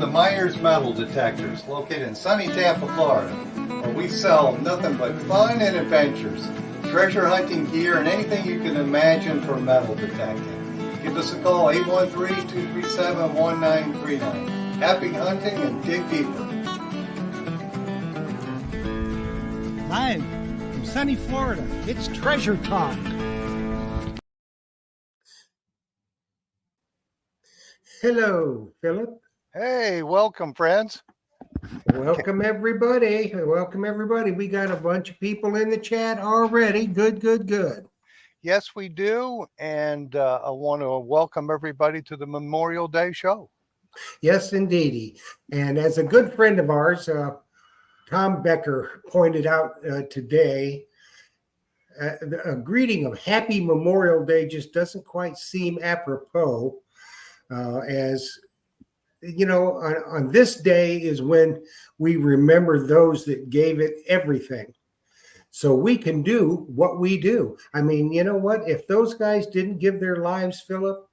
Myers Metal Detectors, located in sunny Tampa, Florida, where we sell nothing but fun and adventures, treasure hunting gear, and anything you can imagine for metal detecting. Give us a call, 813-237-1939. Happy hunting and dig deeper. Live from sunny Florida, it's Treasure Talk. Hello, Philip. Hey, welcome, friends. Welcome, everybody. Welcome, everybody. We got a bunch of people in the chat already. Good. Yes, we do. And I want to welcome everybody to the Memorial Day show. Yes, indeedy. And as a good friend of ours, Tom Becker pointed out today, a greeting of Happy Memorial Day just doesn't quite seem apropos. As you know, on this day is when we remember those that gave it everything. So we can do what we do. I mean, you know what? If those guys didn't give their lives, Philip,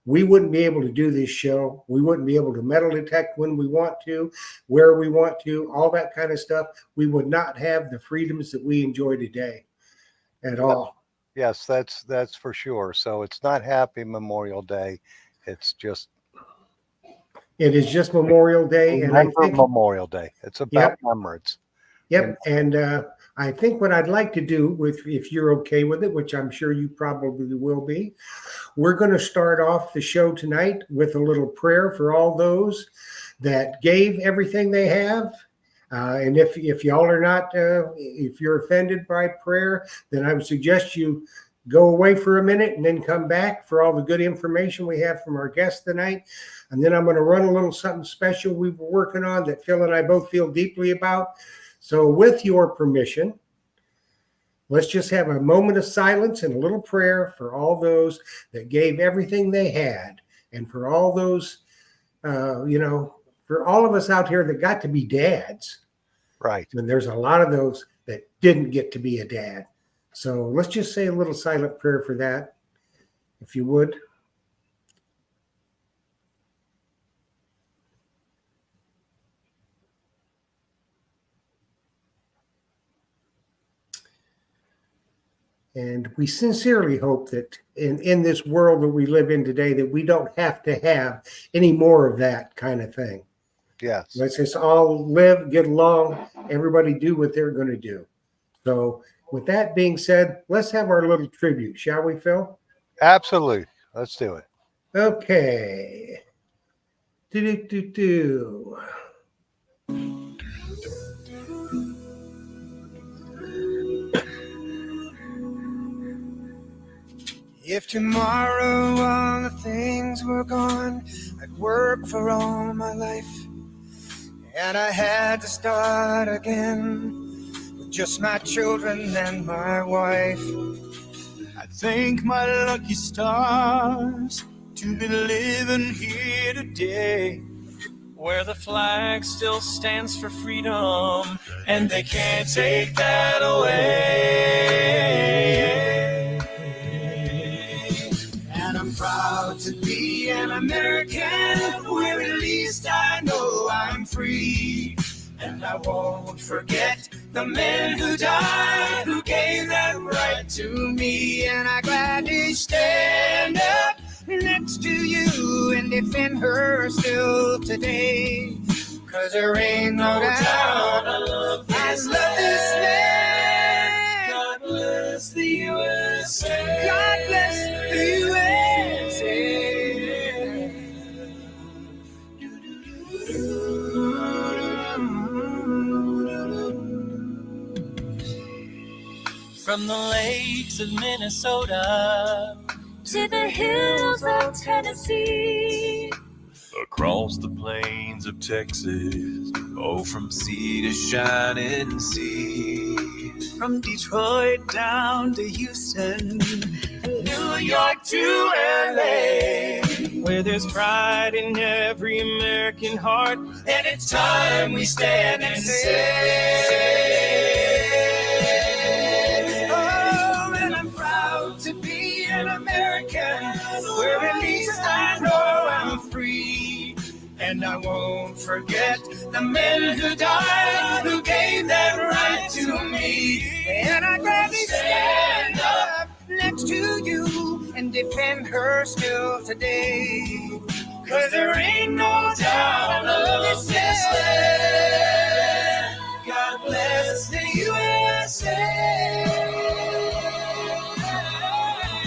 we wouldn't be able to do this show. We wouldn't be able to metal detect when we want to, where we want to, all that kind of stuff. We would not have the freedoms that we enjoy today at all. Yes, that's for sure. So it's not Happy Memorial Day. It is just Memorial Day. And I think Memorial Day. It's about remembrance. Yep. And I think what I'd like to do, if you're okay with it, which I'm sure you probably will be, we're going to start off the show tonight with a little prayer for all those that gave everything they have. And if y'all are not, if you're offended by prayer, then I would suggest you go away for a minute and then come back for all the good information we have from our guests tonight. And then I'm going to run a little something special we were working on that Phil and I both feel deeply about. So with your permission, let's just have a moment of silence and a little prayer for all those that gave everything they had. And for all those, for all of us out here that got to be dads. Right. And there's a lot of those that didn't get to be a dad. So let's just say a little silent prayer for that, if you would. And we sincerely hope that in this world that we live in today, that we don't have to have any more of that kind of thing. Yes. Let's just all live, get along, everybody do what they're going to do. So with that being said, let's have our little tribute, shall we, Phil? Absolutely. Let's do it. Okay. Do. If tomorrow all the things were gone, I'd work for all my life, and I had to start again with just my children and my wife. I thank my lucky stars to be living here today, where the flag still stands for freedom, and they can't take that away. And I'm proud to be an American, where at least I know I'm free. And I won't forget the men who died, who gave that right to me. And I gladly stand up next to you and defend her still today. 'Cause there ain't no doubt I love this land. God bless the USA. God bless the USA. From the lakes of Minnesota to the hills of Tennessee, across the plains of Texas, oh, from sea to shining sea. From Detroit down to Houston, and New York to LA, where there's pride in every American heart, and it's time we stand and say, oh, and I'm proud to be an American, where at least I know I'm free. And I I won't forget the men who died, who gave that right to me. And I'd gladly stand up next to you and defend her still today. 'Cause there ain't no doubt I love this land. God bless the USA.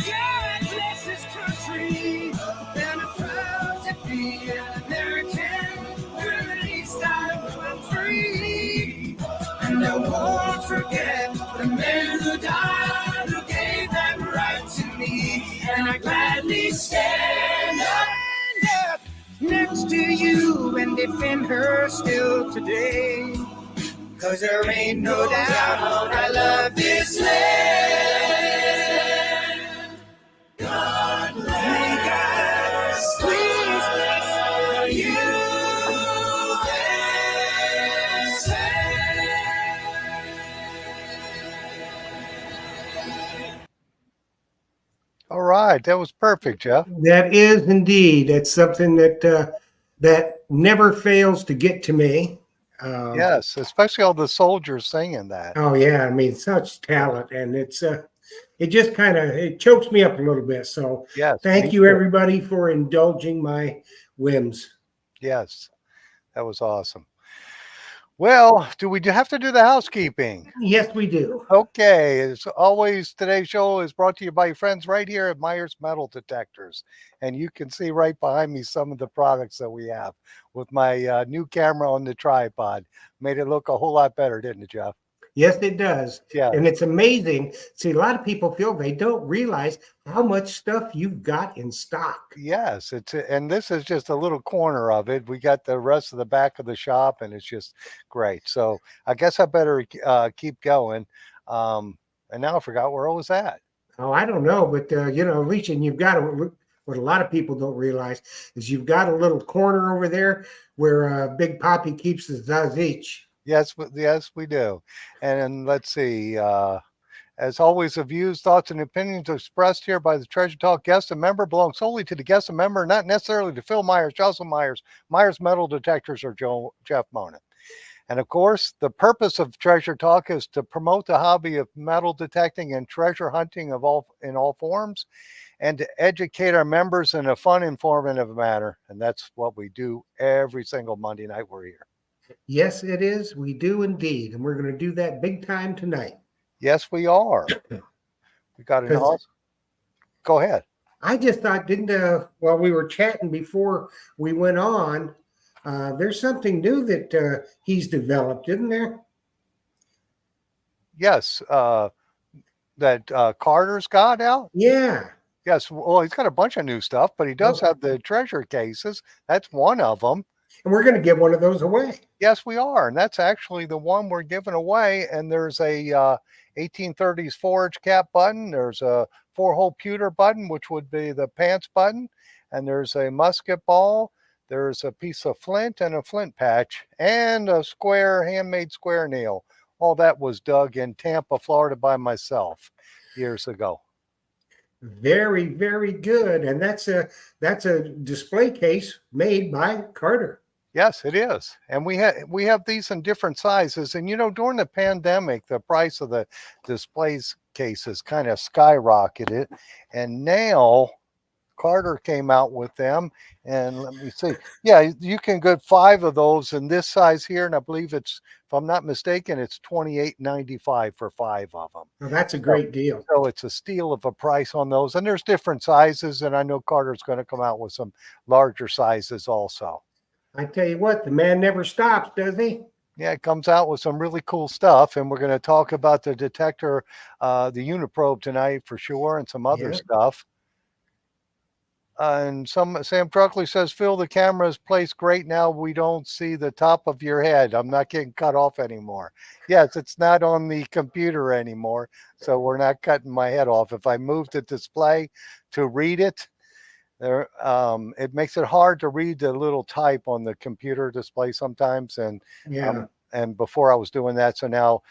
God bless this country. And I'm proud to be an American. Where at least I'm free. And I won't forget the men who died, who gave that right to me. And I gladly stand up next to you and defend her still today. 'Cause there ain't no doubt I love this land. God bless, please bless you. All right, that was perfect, Jeff. That is indeed. It's something that that never fails to get to me. Yes, especially all the soldiers singing that. Oh yeah, I mean, such talent, and it just kind of it chokes me up a little bit. So Yes, thank me you too. everybody for indulging my whims. Yes, that was awesome. Well, do we have to do the housekeeping? Yes, we do. Okay, as always, today's show is brought to you by your friends right here at Myers Metal Detectors. And you can see right behind me some of the products that we have with my new camera on the tripod. Made it look a whole lot better, didn't it, Jeff? Yes, it does. Yeah. And it's amazing. See, a lot of people feel they don't realize how much stuff you've got in stock. Yes, and this is just a little corner of it. We got the rest of the back of the shop, and it's just great. So I guess I better keep going. And now I forgot where I was at. Oh, I don't know, but Alicia, and you've got what a lot of people don't realize is you've got a little corner over there where Big Poppy keeps the zazich. Yes, we do. And let's see. As always, the views, thoughts, and opinions expressed here by the Treasure Talk guest and member belong solely to the guest and member, not necessarily to Phil Myers, Jocelyn Myers, Myers Metal Detectors, or Jeff Mona. And of course, the purpose of Treasure Talk is to promote the hobby of metal detecting and treasure hunting in all forms, and to educate our members in a fun, informative manner. And that's what we do every single Monday night we're here. Yes, it is. We do indeed. And we're going to do that big time tonight. Yes, we are. We got an awesome. Go ahead. I just thought, while we were chatting before we went on, there's something new that he's developed, isn't there? Yes. That Carter's got out? Yeah. Yes. Well, he's got a bunch of new stuff, but he does have the treasure cases. That's one of them. And we're going to give one of those away. Yes, we are. And that's actually the one we're giving away. And there's a 1830s forage cap button. There's a 4-hole pewter button, which would be the pants button. And there's a musket ball. There's a piece of flint and a flint patch and a handmade square nail. All that was dug in Tampa, Florida by myself years ago. Very, very good. And that's a display case made by Carter. Yes, it is. And we have these in different sizes. And, during the pandemic, the price of the displays cases kind of skyrocketed. And now Carter came out with them. And let me see. Yeah, you can get 5 of those in this size here. And I believe it's, if I'm not mistaken, it's $28.95 for 5 of them. Well, that's a great deal. So it's a steal of a price on those. And there's different sizes. And I know Carter's going to come out with some larger sizes also. I tell you what, the man never stops, does he? Yeah, it comes out with some really cool stuff. And we're going to talk about the detector, the Uniprobe tonight for sure, and some other stuff. And Sam Truckley says, Phil, the camera is placed great now. We don't see the top of your head. I'm not getting cut off anymore. Yes, it's not on the computer anymore. So we're not cutting my head off. If I move the display to read it, it makes it hard to read the little type on the computer display sometimes. And and before I was doing that, so now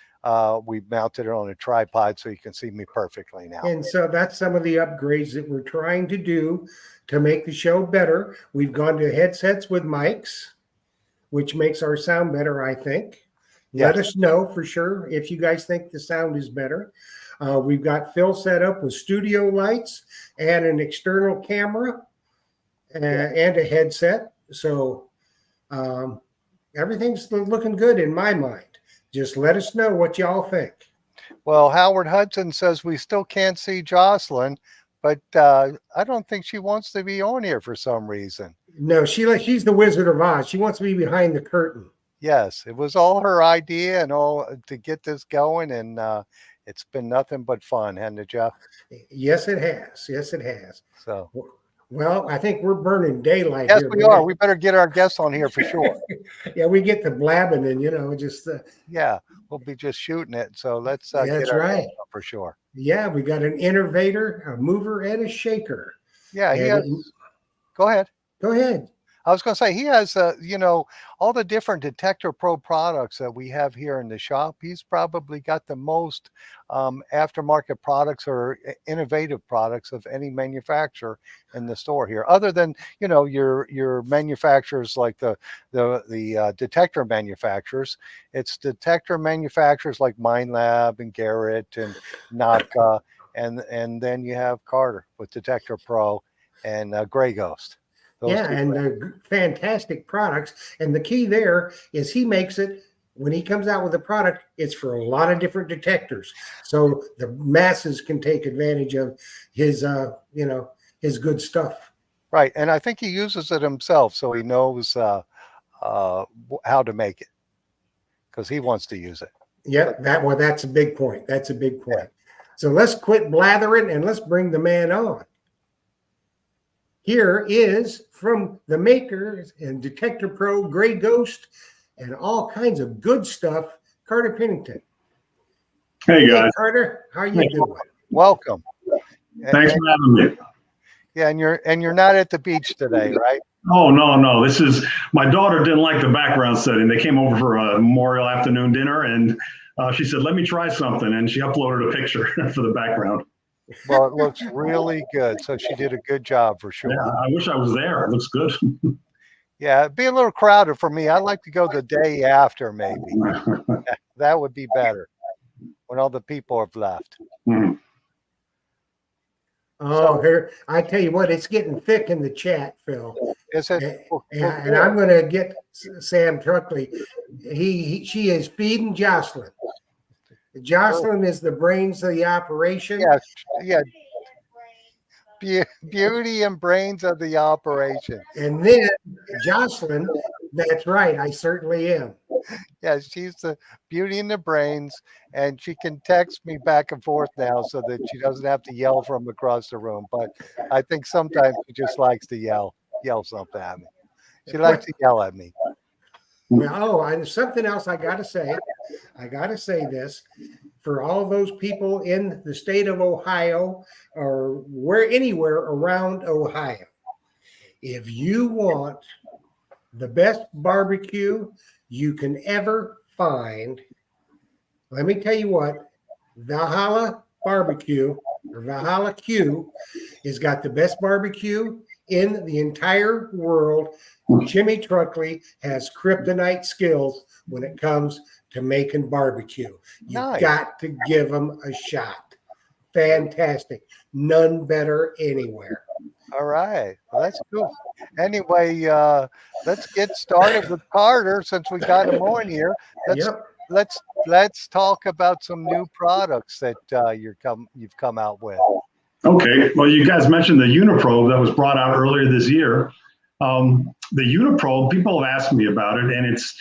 we mounted it on a tripod so you can see me perfectly now. And so that's some of the upgrades that we're trying to do to make the show better. We've gone to headsets with mics. which makes our sound better, I think. Yes. Let us know for sure if you guys think the sound is better. We've got Phil set up with studio lights and an external camera and a headset. So everything's looking good in my mind. Just let us know what y'all think. Well, Howard Hudson says we still can't see Jocelyn, but I don't think she wants to be on here for some reason. No, she's the Wizard of Oz. She wants to be behind the curtain. Yes, it was all her idea and all to get this going, and it's been nothing but fun, hasn't it, Jeff? Yes, it has. Yes, it has. So, well, I think we're burning daylight yes, here. we are. We better get our guests on here for sure. Yeah, we get the blabbing and just. Yeah, we'll be just shooting it. So let's that's get our right. guests on for sure. Yeah, we got an innovator, a mover, and a shaker. Yeah, he has. Go ahead. Go ahead. I was going to say he has, all the different Detector Pro products that we have here in the shop. He's probably got the most aftermarket products or innovative products of any manufacturer in the store here, other than your manufacturers like the detector manufacturers. It's detector manufacturers like MindLab and Garrett and Naka, and then you have Carter with Detector Pro and Gray Ghost. And fantastic products. And the key there is he makes it, when he comes out with a product, it's for a lot of different detectors. So the masses can take advantage of his, his good stuff. Right. And I think he uses it himself, so he knows how to make it because he wants to use it. Yeah, that's a big point. That's a big point. Yeah. So let's quit blathering and let's bring the man on. Here is from the makers and Detector Pro, Gray Ghost, and all kinds of good stuff, Carter Pennington. Hey guys. Carter, how are you doing? Welcome. Thanks for having me. Yeah, and you're not at the beach today, right? Oh no. This is my daughter didn't like the background setting. They came over for a Memorial afternoon dinner, and she said, "Let me try something," and she uploaded a picture for the background. Well, it looks really good. So she did a good job for sure. Yeah, I wish I was there. It looks good. Yeah, it'd be a little crowded for me. I'd like to go the day after, maybe. That would be better when all the people have left. Mm-hmm. Oh, here, I tell you what, it's getting thick in the chat, Phil. Is it? And I'm going to get Sam Truckley. She is feeding Jocelyn. Jocelyn is the brains of the operation. Yeah. Beauty and brains of the operation. And then Jocelyn, that's right, I certainly am. Yeah, she's the beauty and the brains, and she can text me back and forth now so that she doesn't have to yell from across the room. But I think sometimes she just likes to yell something at me. She likes to yell at me. Well, and something else I got to say. I got to say this for all those people in the state of Ohio or anywhere around Ohio. If you want the best barbecue you can ever find, let me tell you what, Valhalla Barbecue or Valhalla Q has got the best barbecue in the entire world. Jimmy Truckley has kryptonite skills when it comes to making barbecue. You've got to give him a shot. Fantastic. None better anywhere. All right. Well, that's cool. Anyway, let's get started with Carter since we got him on here. Let's talk about some new products that you've come out with. Okay. Well, you guys mentioned the Uniprobe that was brought out earlier this year. The Uniprobe, people have asked me about it, and it's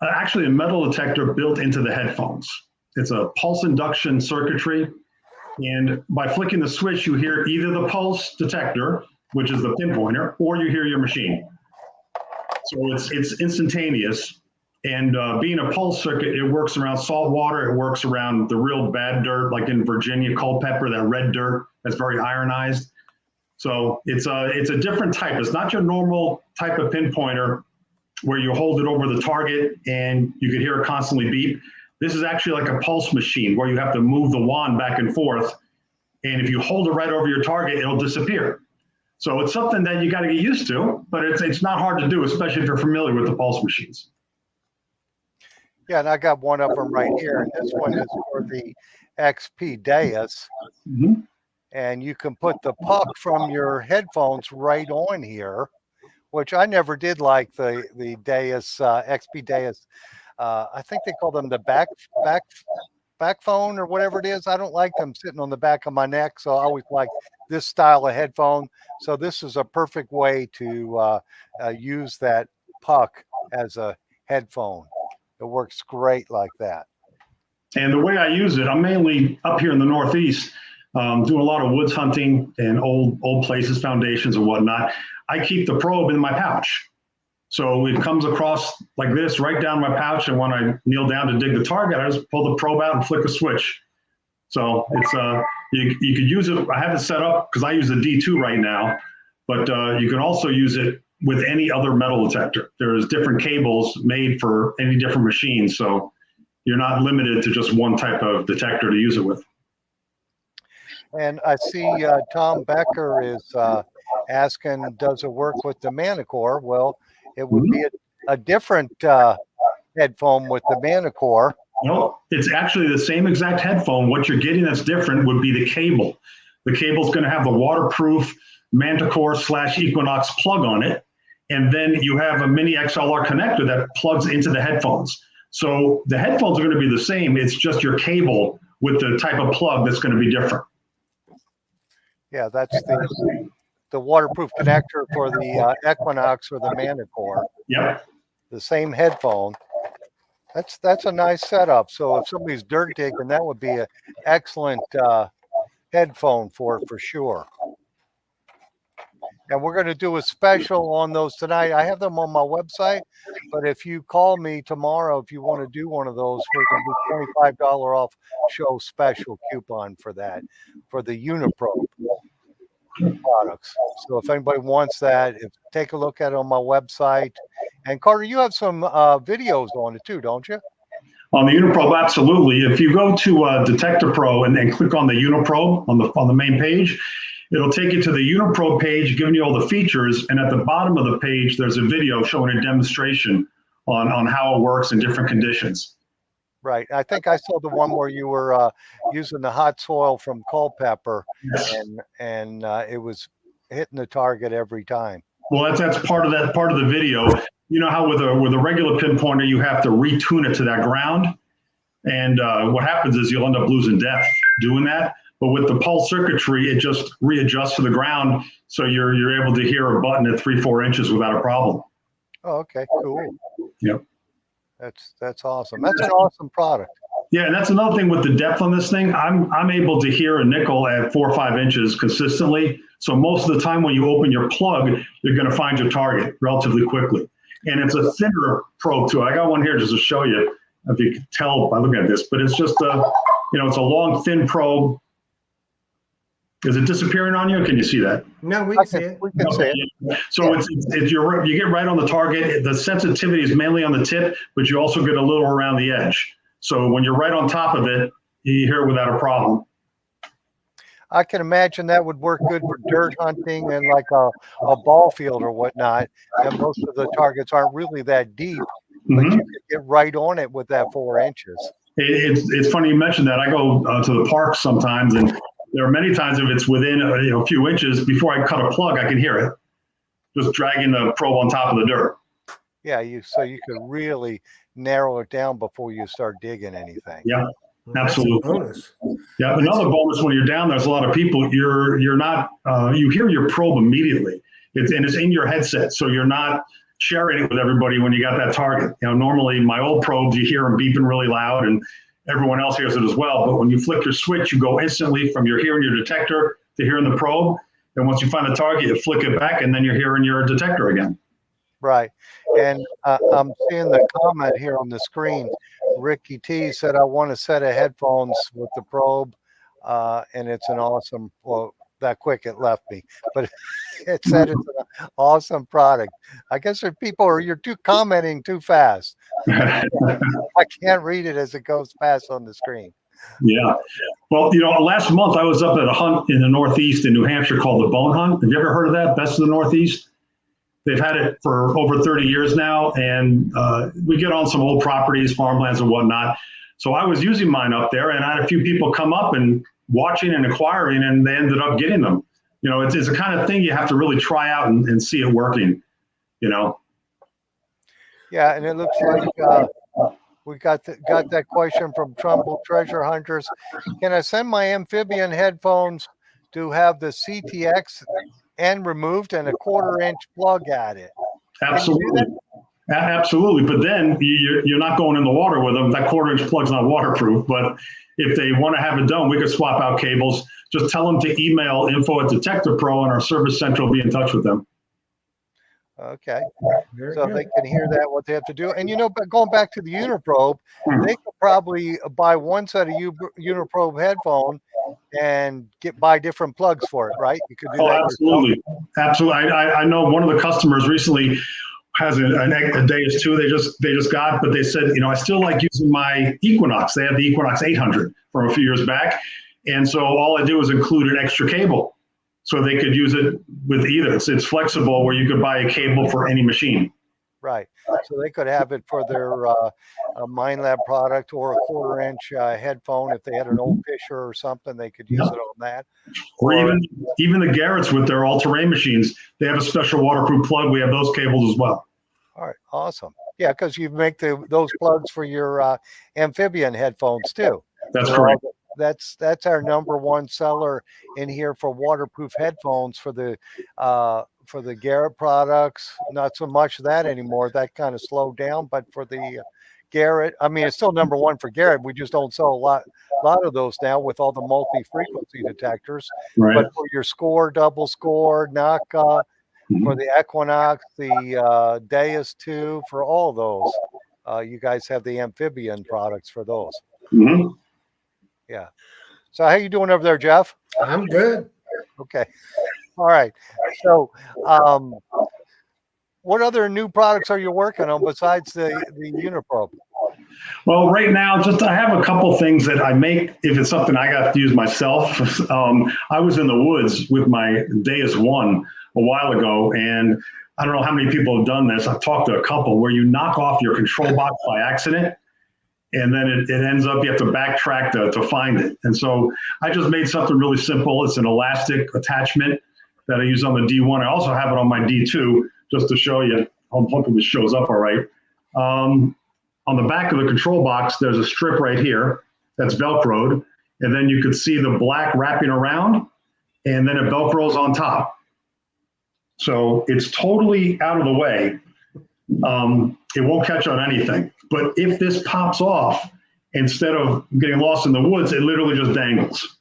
actually a metal detector built into the headphones. It's a pulse induction circuitry, and by flicking the switch, you hear either the pulse detector, which is the pinpointer, or you hear your machine. So it's instantaneous, and being a pulse circuit, it works around salt water, it works around the real bad dirt, like in Virginia, Culpeper, that red dirt that's very ironized. So it's a different type. It's not your normal type of pinpointer where you hold it over the target and you can hear it constantly beep. This is actually like a pulse machine where you have to move the wand back and forth. And if you hold it right over your target, it'll disappear. So it's something that you got to get used to, but it's not hard to do, especially if you're familiar with the pulse machines. Yeah, and I got one of them right here, and this one is for the XP Deus, Mhm. and you can put the puck from your headphones right on here, which I never did like the Deus XP Deus. I think they call them the back phone or whatever it is. I don't like them sitting on the back of my neck, so I always like this style of headphone. So this is a perfect way to use that puck as a headphone. It works great like that. And the way I use it, I'm mainly up here in the Northeast, doing a lot of woods hunting and old places, foundations and whatnot. I keep the probe in my pouch. So it comes across like this, right down my pouch. And when I kneel down to dig the target, I just pull the probe out and flick a switch. So it's you could use it. I have it set up because I use the D2 right now, but you can also use it with any other metal detector. There's different cables made for any different machines. So you're not limited to just one type of detector to use it with. And I see Tom Becker is asking, does it work with the Manicore? Well, it would be a different headphone with the Manicore. No, it's actually the same exact headphone. What you're getting that's different would be the cable. The cable's going to have the waterproof Manticore / Equinox plug on it. And then you have a mini XLR connector that plugs into the headphones. So the headphones are going to be the same. It's just your cable with the type of plug that's going to be different. Yeah, that's the waterproof connector for the Equinox or the Manicore. Yep. The same headphone. That's a nice setup. So if somebody's dirt digging, that would be an excellent headphone for sure. And we're going to do a special on those tonight. I have them on my website, but if you call me tomorrow, if you want to do one of those, we're going to do $25 off show special coupon for that, for the Uniprobe products. So if anybody wants that, take a look at it on my website. And Carter, you have some videos on it too, don't you? On the Uniprobe, absolutely. If you go to Detector Pro and then click on the Uniprobe on the main page, it'll take you to the Uniprobe page, giving you all the features. And at the bottom of the page, there's a video showing a demonstration on how it works in different conditions. Right. I think I saw the one where you were using the hot soil from Culpeper, Yes. and it was hitting the target every time. Well, that's part of the video. You know how with a regular pinpointer you have to retune it to that ground, and what happens is you'll end up losing depth doing that. But with the pulse circuitry, it just readjusts to the ground, so you're able to hear a button at 3-4 inches without a problem. Oh, okay, cool. Yep. That's awesome. That's an awesome product. Yeah, and that's another thing with the depth on this thing. I'm able to hear a nickel at 4 or 5 inches consistently. So most of the time when you open your plug, you're going to find your target relatively quickly. And it's a thinner probe too. I got one here just to show you if you can tell by looking at this. But it's just it's a long, thin probe. Is it disappearing on you? Can you see that? No, we can see it. We can see it. So you get right on the target. The sensitivity is mainly on the tip, but you also get a little around the edge. So when you're right on top of it, you hear it without a problem. I can imagine that would work good for dirt hunting and like a ball field or whatnot. And most of the targets aren't really that deep, but you could get right on it with that 4 inches. It's funny you mentioned that. I go to the park sometimes, and there are many times if it's within a few inches, before I cut a plug, I can hear it. Just dragging the probe on top of the dirt. Yeah, so you could really narrow it down before you start digging anything. Yeah, absolutely. Bonus. Yeah, another bonus when you're down, there's a lot of people. You're not. You hear your probe immediately. It's in your headset, so you're not sharing it with everybody when you got that target. Normally my old probes, you hear them beeping really loud, and everyone else hears it as well. But when you flick your switch, you go instantly from hearing your detector to hearing the probe. And once you find the target, you flick it back, and then you're hearing your detector again. Right. And I'm seeing the comment here on the screen. Ricky T said, I want a set of headphones with the probe. And it's an awesome, well, that quick it left me, but it said it's an awesome product. I guess you're commenting too fast. I can't read it as it goes past on the screen. Yeah. Well, last month I was up at a hunt in the Northeast in New Hampshire called the Bone Hunt. Have you ever heard of that? Best of the Northeast? They've had it for over 30 years now, and we get on some old properties, farmlands and whatnot. So I was using mine up there, and I had a few people come up and watching and acquiring, and they ended up getting them. It's the kind of thing you have to really try out and see it working, Yeah, and it looks like we got that question from Trumbull Treasure Hunters. Can I send my amphibian headphones to have the CTX end removed and a 1/4-inch plug at it? Absolutely. Absolutely. But then you're not going in the water with them. That 1/4-inch plug's not waterproof. But if they want to have it done, we could swap out cables. Just tell them to email info@Detector Pro, and our service center will be in touch with them. Okay, so they can hear that, what they have to do. And but going back to the Uniprobe, they could probably buy one set of Uniprobe headphone and buy different plugs for it, right? You could do that. Absolutely, absolutely. I know one of the customers recently has a Deus 2 they just got, but they said, I still like using my Equinox. They have the Equinox 800 from a few years back, and so all I do is include an extra cable. So they could use it with either. It's flexible where you could buy a cable for any machine. Right. So they could have it for their MindLab product or a 1/4-inch headphone. If they had an old Fisher or something, they could use it on that. Or even the Garrett's with their all-terrain machines. They have a special waterproof plug. We have those cables as well. All right. Awesome. Yeah, because you make those plugs for your amphibian headphones too. That's correct. That's our #1 seller in here for waterproof headphones for the Garrett products. Not so much that anymore. That kind of slowed down, but for the Garrett, I mean, it's still #1 for Garrett. We just don't sell a lot of those now with all the multi-frequency detectors. Right. But for your score, double score, NACA, for the Equinox, the Deus 2, for all those, you guys have the amphibian products for those. Mm-hmm. Yeah. So how you doing over there, Jeff? I'm good. Okay. All right. So what other new products are you working on besides the Uniprobe? Well, right now, I have a couple things that I make if it's something I got to use myself. I was in the woods with my Deus 1 a while ago, and I don't know how many people have done this. I've talked to a couple where you knock off your control box by accident, and then it ends up you have to backtrack to find it. And so I just made something really simple. It's an elastic attachment that I use on the D1. I also have it on my D2 just to show you. I'm hoping this shows up all right. On the back of the control box, there's a strip right here that's Velcroed, and then you could see the black wrapping around, and then it Velcros on top. So it's totally out of the way. It won't catch on anything. But if this pops off, instead of getting lost in the woods, it literally just dangles.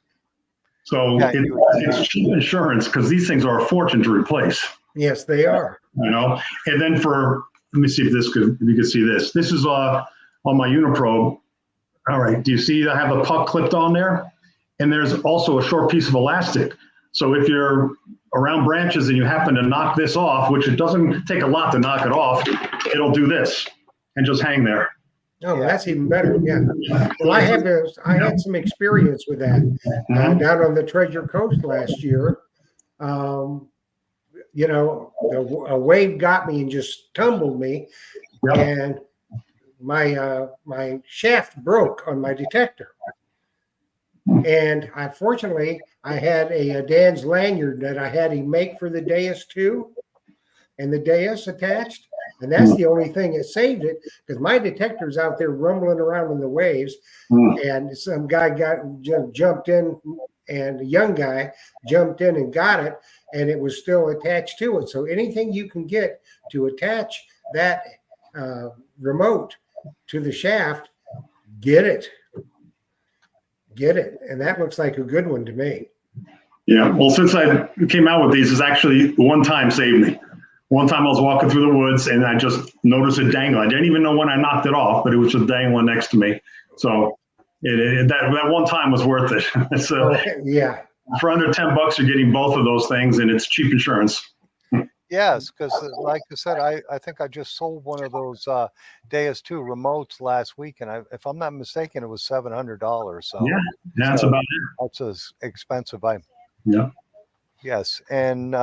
So it's cheap insurance because these things are a fortune to replace. Yes, they are. And then let me see if you can see this. This is on my Uniprobe. All right, do you see I have a puck clipped on there? And there's also a short piece of elastic. So if you're around branches and you happen to knock this off, which it doesn't take a lot to knock it off, it'll do this and just hang there. Oh, that's even better. Yeah. Well, I had some experience with that down on the Treasure Coast last year. A wave got me and just tumbled me, and my shaft broke on my detector. And unfortunately, I had a Dan's lanyard that I had him make for the Deus 2 and the Deus attached. And that's the only thing that saved it, because my detector's out there rumbling around in the waves, and some guy jumped in, and a young guy jumped in and got it, and it was still attached to it. So anything you can get to attach that remote to the shaft, get it. And that looks like a good one to me. Yeah, well, since I came out with these, it's actually one time saved me. One time I was walking through the woods and I just noticed it dangling. I didn't even know when I knocked it off, but it was just dangling next to me. So that one time was worth it. So yeah, for under $10, you're getting both of those things, and it's cheap insurance. Yes, because like I said, I think I just sold one of those Deus 2 remotes last week, and if I'm not mistaken, it was $700. So Yeah, that's about that's as expensive. I it. Yeah. Yes, and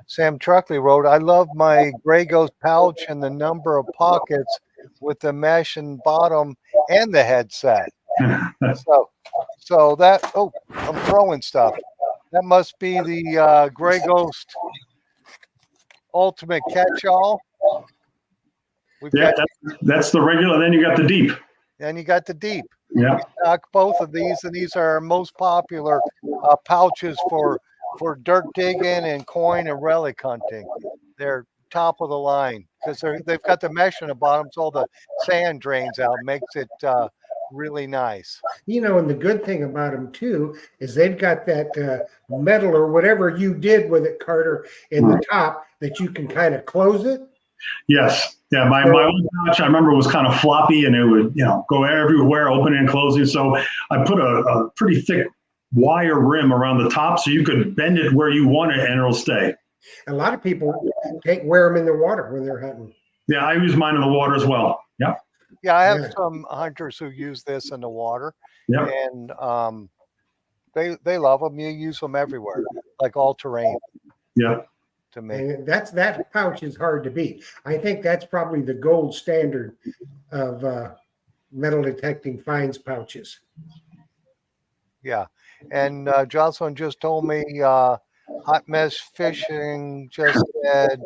Sam Truckley wrote, "I love my Gray Ghost pouch and the number of pockets with the mesh and bottom and the headset." So, so that I'm throwing stuff. That must be the Gray Ghost Ultimate Catch-All. We've Yeah, got, that's the regular. Then you got the deep. and you got the deep. Yeah. Stock both of these, and these are our most popular pouches for dirt digging and coin and relic hunting. They're top of the line because they've got the mesh in the bottom, so all the sand drains out, makes it really nice. You know, and the good thing about them too is they've got that metal or whatever you did with it, Carter, in the top that you can kind of close it. Yes. Yeah. My old pouch, I remember, was kind of floppy and it would, go everywhere, opening and closing. So I put a pretty thick wire rim around the top so you could bend it where you want it and it'll stay. A lot of people wear them in the water when they're hunting. Yeah. I use mine in the water as well. Yeah. Yeah, I have some hunters who use this in the water, Yeah. and they love them. You use them everywhere, like all terrain. Yeah. To me, and that pouch is hard to beat. I think that's probably the gold standard of metal detecting finds pouches. Yeah, and Jocelyn just told me Hot Mess Fishing just said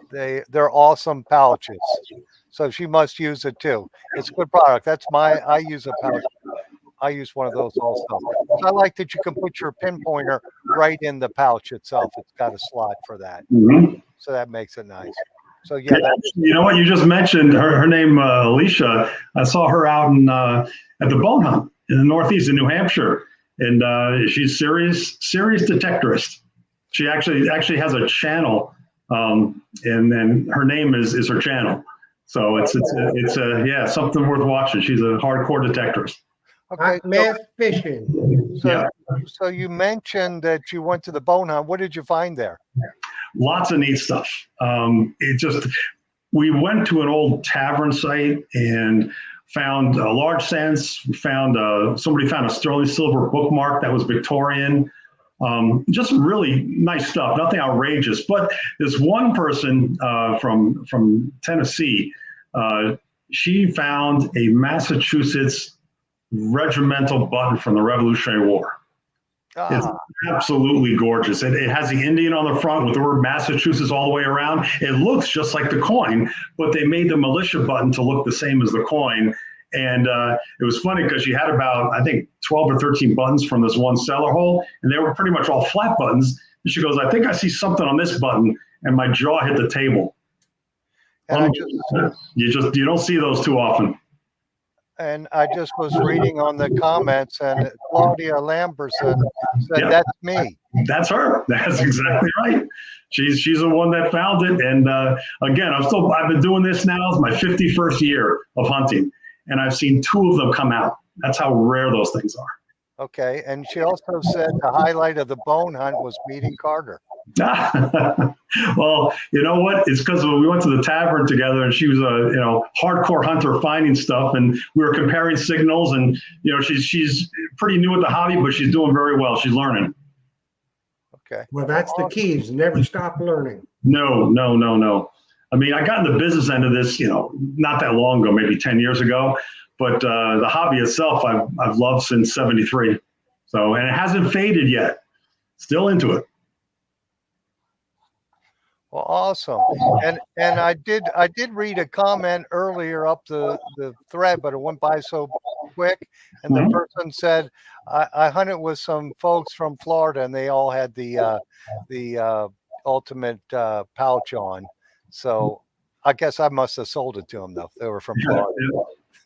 they're awesome pouches, so she must use it too. It's a good product. I use a pouch. I use one of those also. I like that you can put your pinpointer right in the pouch itself. It's got a slot for that, so that makes it nice. So yeah, you know what you just mentioned? Her name Alicia. I saw her out at the bone hunt in the Northeast in New Hampshire, and she's serious detectorist. She actually has a channel, and then her name is her channel. So it's something worth watching. She's a hardcore detectorist. Okay, Mass fishing. So you mentioned that you went to the bone hunt. What did you find there? Lots of neat stuff. We went to an old tavern site and found large cents. Somebody found a sterling silver bookmark that was Victorian. Just really nice stuff. Nothing outrageous. But this one person from Tennessee, she found a Massachusetts regimental button from the Revolutionary War. It's absolutely gorgeous. It has the Indian on the front with the word Massachusetts all the way around. It looks just like the coin, but they made the militia button to look the same as the coin. And it was funny because she had about, I think, 12 or 13 buttons from this one cellar hole, and they were pretty much all flat buttons. And she goes, "I think I see something on this button," and my jaw hit the table. And you don't see those too often. And I just was reading on the comments, and Claudia Lamberson said, "That's me." That's her. That's exactly right. She's the one that found it. And again, I've been doing this now. It's my 51st year of hunting, and I've seen 2 of them come out. That's how rare those things are. Okay, and she also said the highlight of the bone hunt was meeting Carter. Well, you know what? It's because we went to the tavern together, and she was a hardcore hunter finding stuff, and we were comparing signals. And she's pretty new at the hobby, but she's doing very well. She's learning. Okay. Well, that's the key: is never stop learning. No. I mean, I got in the business end of this, not that long ago, maybe 10 years ago. But the hobby itself, I've loved since '73. So, and it hasn't faded yet. Still into it. Well, awesome. And I did read a comment earlier up the thread, but it went by so quick. And the person said, I hunted with some folks from Florida, and they all had the ultimate pouch on. So I guess I must have sold it to them, though. They were from Florida.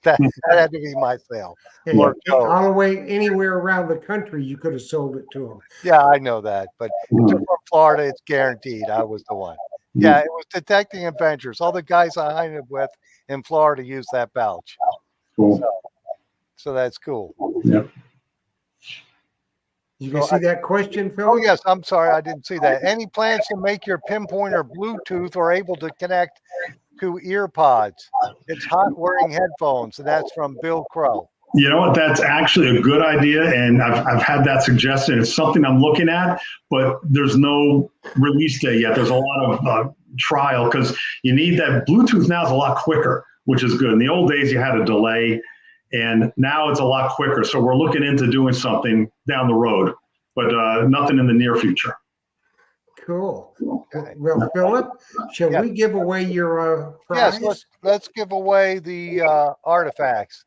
That had to be my sale. All the way anywhere around the country, you could have sold it to them. Yeah, I know that. But if they're from Florida, it's guaranteed I was the one. Yeah, it was Detecting Adventures. All the guys I hunted with in Florida used that pouch. Cool. So that's cool. Yep. You So see that question, Phil? oh yes, I'm sorry, I didn't see that. Any plans to make your pinpointer Bluetooth or able to connect to ear pods? It's hot wearing headphones, and that's from Bill Crow. You know what? That's actually a good idea, and I've had that suggested. It's something I'm looking at, but there's no release date yet. There's a lot of trial because you need that. Bluetooth now is a lot quicker, which is good. In the old days, you had a delay, and now it's a lot quicker. So we're looking into doing something down the road, but nothing in the near future. Cool. Well, Philip, shall we give away your prize? Yes, let's give away the artifacts.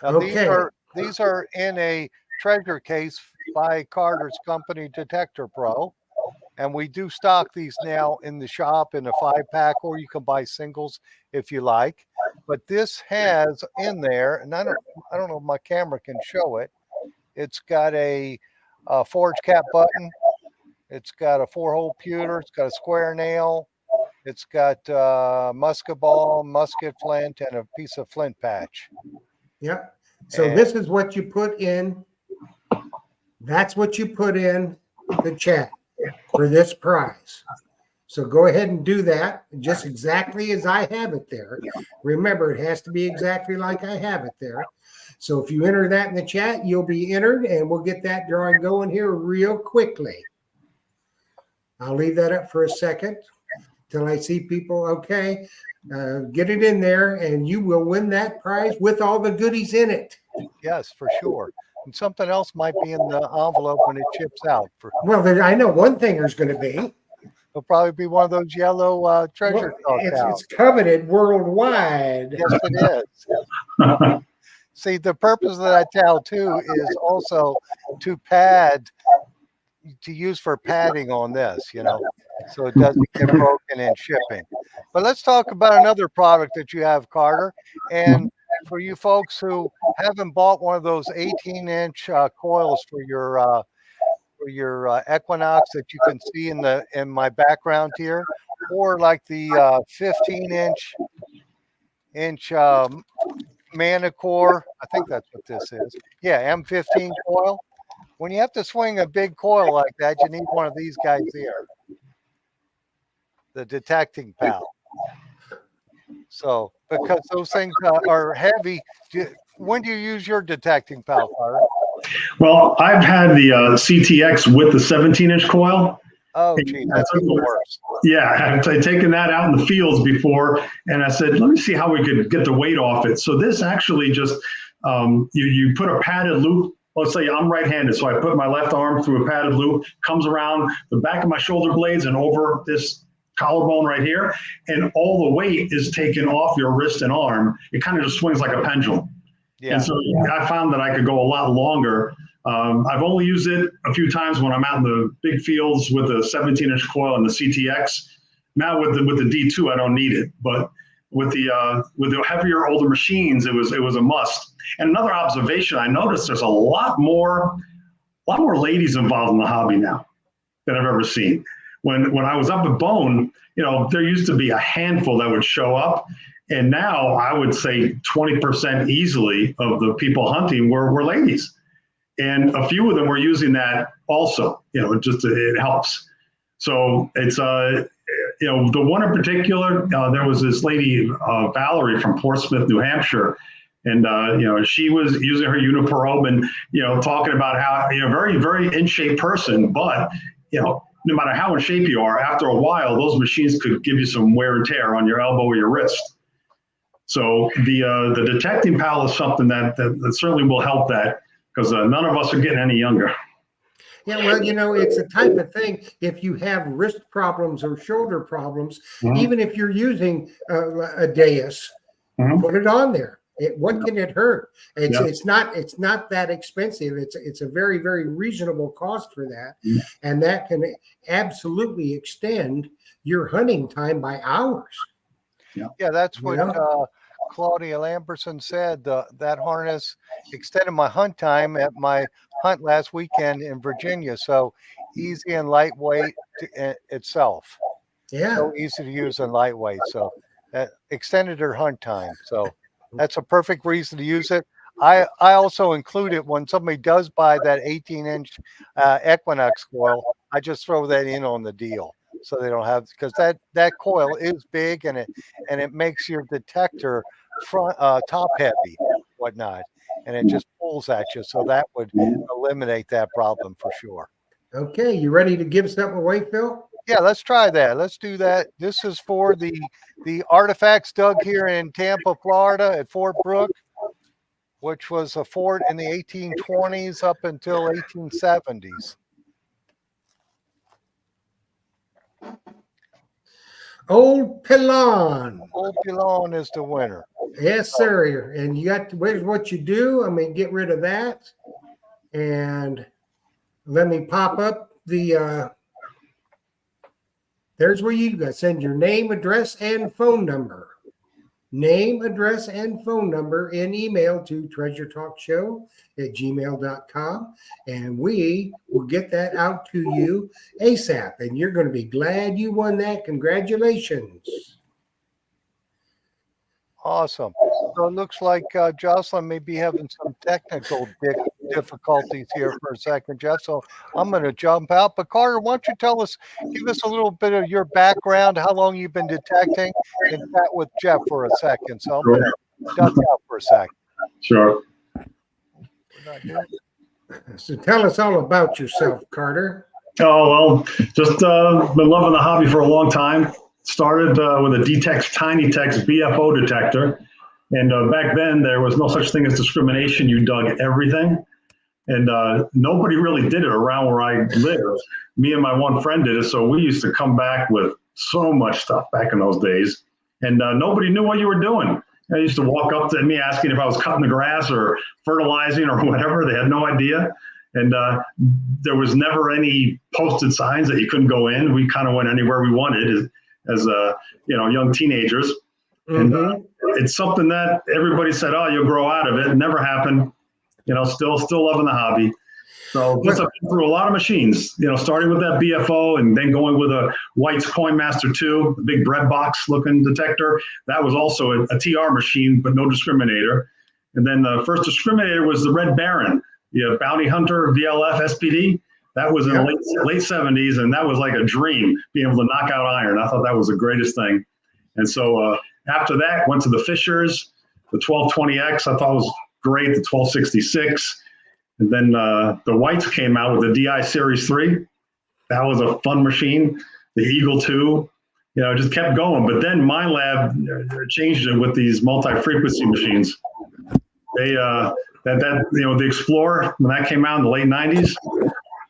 Now, Okay. these are in a treasure case by Carter's company, Detector Pro, and we do stock these now in the shop in a 5-pack, or you can buy singles if you like. But this has in there, and I don't know if my camera can show it. It's got a forge cap button. It's got a 4-hole pewter. It's got a square nail. It's got musket ball, musket flint, and a piece of flint patch. Yep. So this is what you put in. That's what you put in the chat for this prize. So go ahead and do that just exactly as I have it there. Remember, it has to be exactly like I have it there. So if you enter that in the chat, you'll be entered, and we'll get that drawing going here real quickly. I'll leave that up for a second till I see people. Okay, get it in there, and you will win that prize with all the goodies in it. Yes, for sure. And something else might be in the envelope when it chips out. Well, I know one thing there's going to be. It'll probably be one of those yellow treasure it's coveted worldwide. Yes, it is. See, the purpose of that towel too is also to use for padding on this, so it doesn't get broken in shipping. But let's talk about another product that you have, Carter. And for you folks who haven't bought one of those 18-inch coils for your Equinox that you can see in my background here, or like the 15-inch Manicore, I think that's what this is. Yeah, M15 coil. When you have to swing a big coil like that, you need one of these guys here, the detecting pal. So, because those things are heavy, when do you use your detecting pal, Carter? Well, I've had the CTX with the 17-inch coil. Oh, geez, that's even worse. Yeah, I've taken that out in the fields before, and I said, let me see how we could get the weight off it. So this actually just, you put a padded loop. Let's say I'm right-handed, so I put my left arm through a padded loop, comes around the back of my shoulder blades and over this collarbone right here, and all the weight is taken off your wrist and arm. It kind of just swings like a pendulum. Yeah. And so I found that I could go a lot longer. I've only used it a few times when I'm out in the big fields with a 17-inch coil and the CTX. Now with the D2, I don't need it, but with the heavier, older machines, it was a must. And another observation I noticed: there's a lot more ladies involved in the hobby now than I've ever seen. When I was up at Bone, there used to be a handful that would show up, and now I would say 20% easily of the people hunting were ladies, and a few of them were using that also. It helps. So it's the one in particular, there was this lady, Valerie from Portsmouth, New Hampshire, and she was using her Uniprobe and talking about how very, very in shape person, but no matter how in shape you are, after a while those machines could give you some wear and tear on your elbow or your wrist. So the detecting pal is something that certainly will help that, because none of us are getting any younger. Yeah, well, it's a type of thing. If you have wrist problems or shoulder problems, even if you're using a Deus, put it on there. What can it hurt? It's not that expensive. It's a very, very reasonable cost for that, and that can absolutely extend your hunting time by hours. Yeah, that's what Claudia Lamberson said. That harness extended my hunt time at my hunt last weekend in Virginia. So easy and lightweight itself. Yeah. So easy to use and lightweight. So that extended her hunt time. So that's a perfect reason to use it. I also include it when somebody does buy that 18-inch Equinox coil. I just throw that in on the deal so they don't have, because that coil is big and it makes your detector front top heavy, whatnot, and it just pulls at you. So that would eliminate that problem for sure. Okay, you ready to give something away, Phil? Yeah, let's try that. Let's do that. This is for the artifacts dug here in Tampa, Florida at Fort Brooke, which was a fort in the 1820s up until 1870s. Old Pilon. Old Pilon is the winner. Yes, sir. And you got where's what you do. I mean, get rid of that. And let me pop up the there's where you got send your name, address, and phone number. Name, address, and phone number in email to treasuretalkshow@gmail.com. And we will get that out to you ASAP. And you're going to be glad you won that. Congratulations. Awesome. So it looks like Jocelyn may be having some technical difficulties here for a second, Jeff. So I'm going to jump out. But Carter, why don't you give us a little bit of your background, how long you've been detecting, and chat with Jeff for a second. So I'm going to duck out for a second. Sure. So tell us all about yourself, Carter. Oh, well, just been loving the hobby for a long time. Started with a Tiny Text BFO detector. And back then, there was no such thing as discrimination. You dug everything. And nobody really did it around where I live. Me and my one friend did it. So we used to come back with so much stuff back in those days. And nobody knew what you were doing. They used to walk up to me asking if I was cutting the grass or fertilizing or whatever. They had no idea. And there was never any posted signs that you couldn't go in. We kind of went anywhere we wanted as young teenagers. And it's something that everybody said, oh, you'll grow out of it. It never happened. Still loving the hobby. So just I've been through a lot of machines, starting with that BFO and then going with a White's Coin Master 2, the big bread box looking detector. That was also a TR machine, but no discriminator. And then the first discriminator was the Red Baron, the Bounty Hunter VLF SPD. That was in the late 70s, and that was like a dream, being able to knock out iron. I thought that was the greatest thing. And so after that, went to the Fishers, the 1220X I thought was great, the 1266. And then the Whites came out with the DI Series 3. That was a fun machine. The Eagle 2, just kept going. But then my lab changed it with these multi-frequency machines. They the Explorer, when that came out in the late 90s,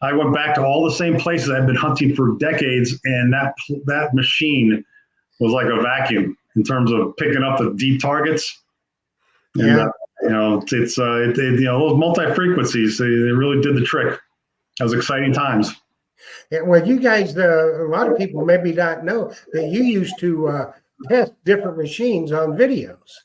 I went back to all the same places I've been hunting for decades, and that machine was like a vacuum in terms of picking up the deep targets. And, those multi-frequencies, they really did the trick. That was exciting times. Yeah, well, you guys, a lot of people maybe not know that you used to test different machines on videos.